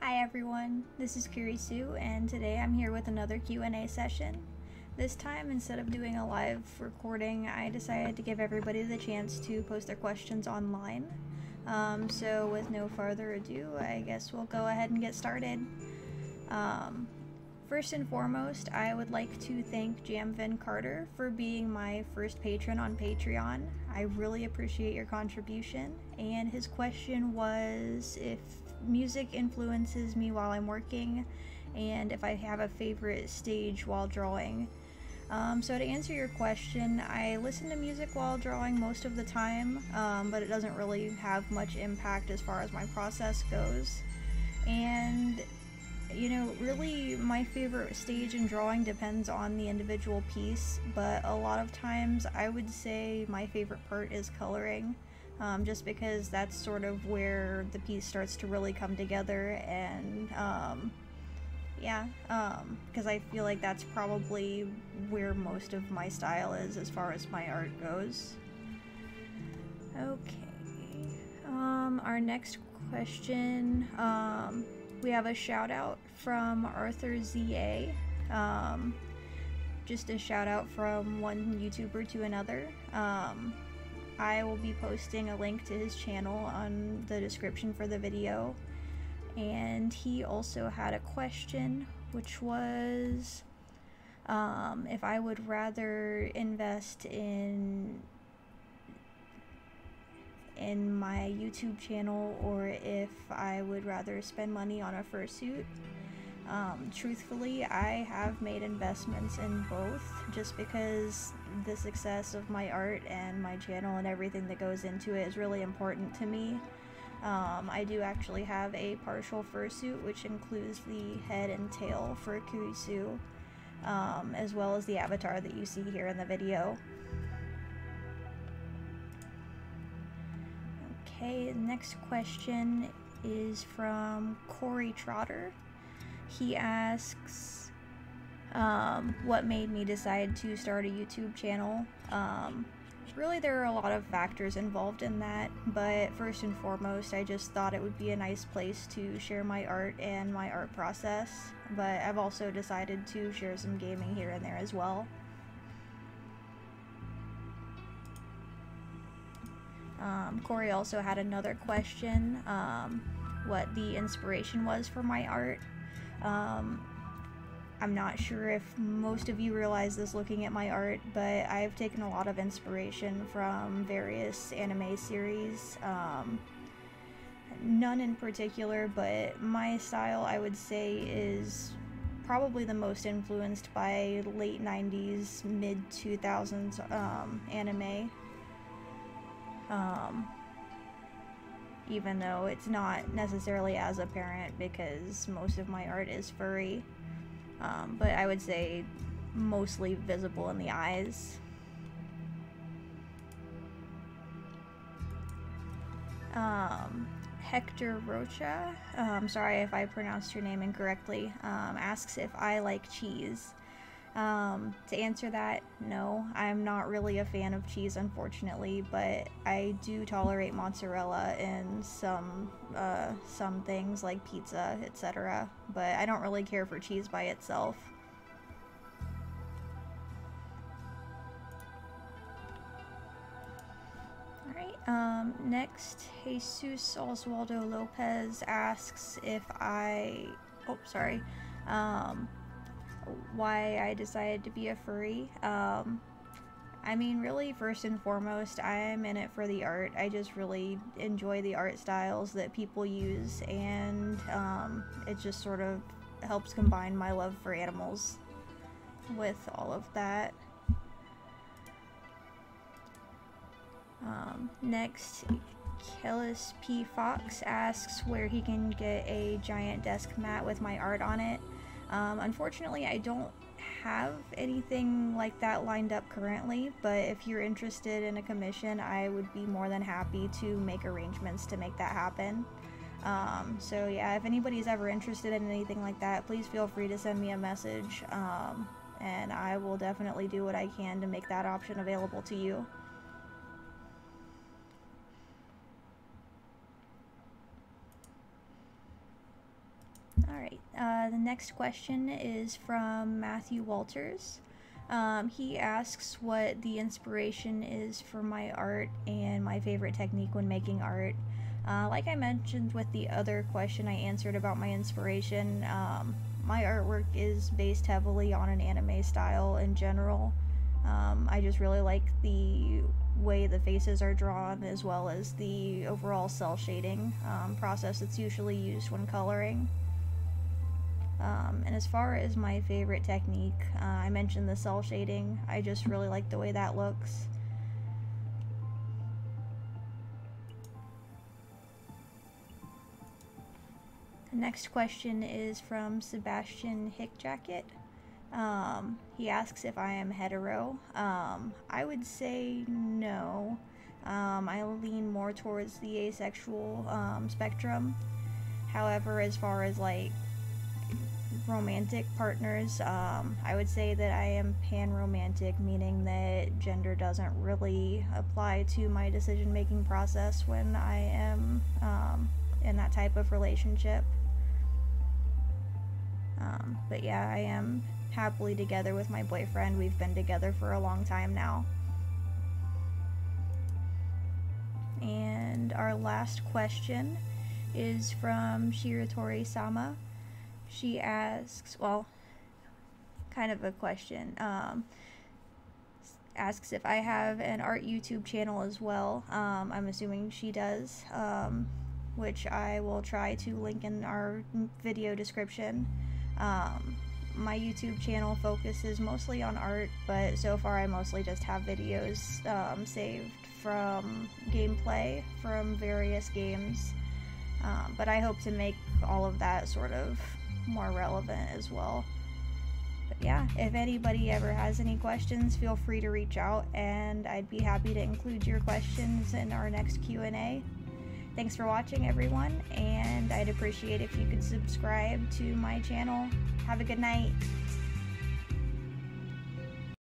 Hi everyone, this is Kurisu, and today I'm here with another Q&A session. This time, instead of doing a live recording, I decided to give everybody the chance to post their questions online. So with no further ado, I guess we'll go ahead and get started. First and foremost, I would like to thank Jamvin Carter for being my first patron on Patreon. I really appreciate your contribution, and his question was if music influences me while I'm working, and if I have a favorite stage while drawing. So to answer your question, I listen to music while drawing most of the time, but it doesn't really have much impact as far as my process goes. And you know, really my favorite stage in drawing depends on the individual piece, but a lot of times I would say my favorite part is coloring, just because that's sort of where the piece starts to really come together, and because I feel like that's probably where most of my style is as far as my art goes. Okay, our next question, we have a shout out from Arthur ZA. Just a shout out from one YouTuber to another. I will be posting a link to his channel on the description for the video. And he also had a question, which was if I would rather invest in my YouTube channel or if I would rather spend money on a fursuit. Truthfully, I have made investments in both just because the success of my art and my channel and everything that goes into it is really important to me. I do actually have a partial fursuit, which includes the head and tail for Kurisu, as well as the avatar that you see here in the video. Okay, next question is from Corey Trotter. He asks, what made me decide to start a YouTube channel? Really, there are a lot of factors involved in that, but first and foremost, I just thought it would be a nice place to share my art and my art process, but I've also decided to share some gaming here and there as well. Corey also had another question, what the inspiration was for my art. I'm not sure if most of you realize this looking at my art, but I've taken a lot of inspiration from various anime series. None in particular, but my style, I would say, is probably the most influenced by late 90s, mid 2000s anime. Even though it's not necessarily as apparent because most of my art is furry, but I would say mostly visible in the eyes. Hector Rocha, sorry if I pronounced your name incorrectly, asks if I like cheese. To answer that, no, I'm not really a fan of cheese, unfortunately, but I do tolerate mozzarella in some things like pizza, etc., but I don't really care for cheese by itself. Alright, next, Jesus Oswaldo Lopez asks if why I decided to be a furry. I mean, really, first and foremost, I'm in it for the art. I just really enjoy the art styles that people use, and it just sort of helps combine my love for animals with all of that. Next, Kurisu Fox asks where he can get a giant desk mat with my art on it. Unfortunately, I don't have anything like that lined up currently, but if you're interested in a commission, I would be more than happy to make arrangements to make that happen. So yeah, if anybody's ever interested in anything like that, please feel free to send me a message, and I will definitely do what I can to make that option available to you. Alright, the next question is from Matthew Walters. He asks what the inspiration is for my art and my favorite technique when making art. Like I mentioned with the other question I answered about my inspiration, my artwork is based heavily on an anime style in general. I just really like the way the faces are drawn, as well as the overall cell shading process that's usually used when coloring. And as far as my favorite technique, I mentioned the cell shading. I just really like the way that looks. The next question is from Sebastian Hickjacket. He asks if I am hetero. I would say no. I lean more towards the asexual spectrum. However, as far as like romantic partners, I would say that I am pan-romantic, meaning that gender doesn't really apply to my decision-making process when I am in that type of relationship. But yeah, I am happily together with my boyfriend. We've been together for a long time now. And our last question is from Shiratori Sama. She asks, well, kind of a question, asks if I have an art YouTube channel as well. I'm assuming she does, which I will try to link in our video description. My YouTube channel focuses mostly on art, but so far I mostly just have videos saved from gameplay from various games, but I hope to make all of that sort of more relevant as well. But yeah, if anybody ever has any questions, feel free to reach out, and I'd be happy to include your questions in our next Q&A. Thanks for watching, everyone, and I'd appreciate if you could subscribe to my channel. Have a good night.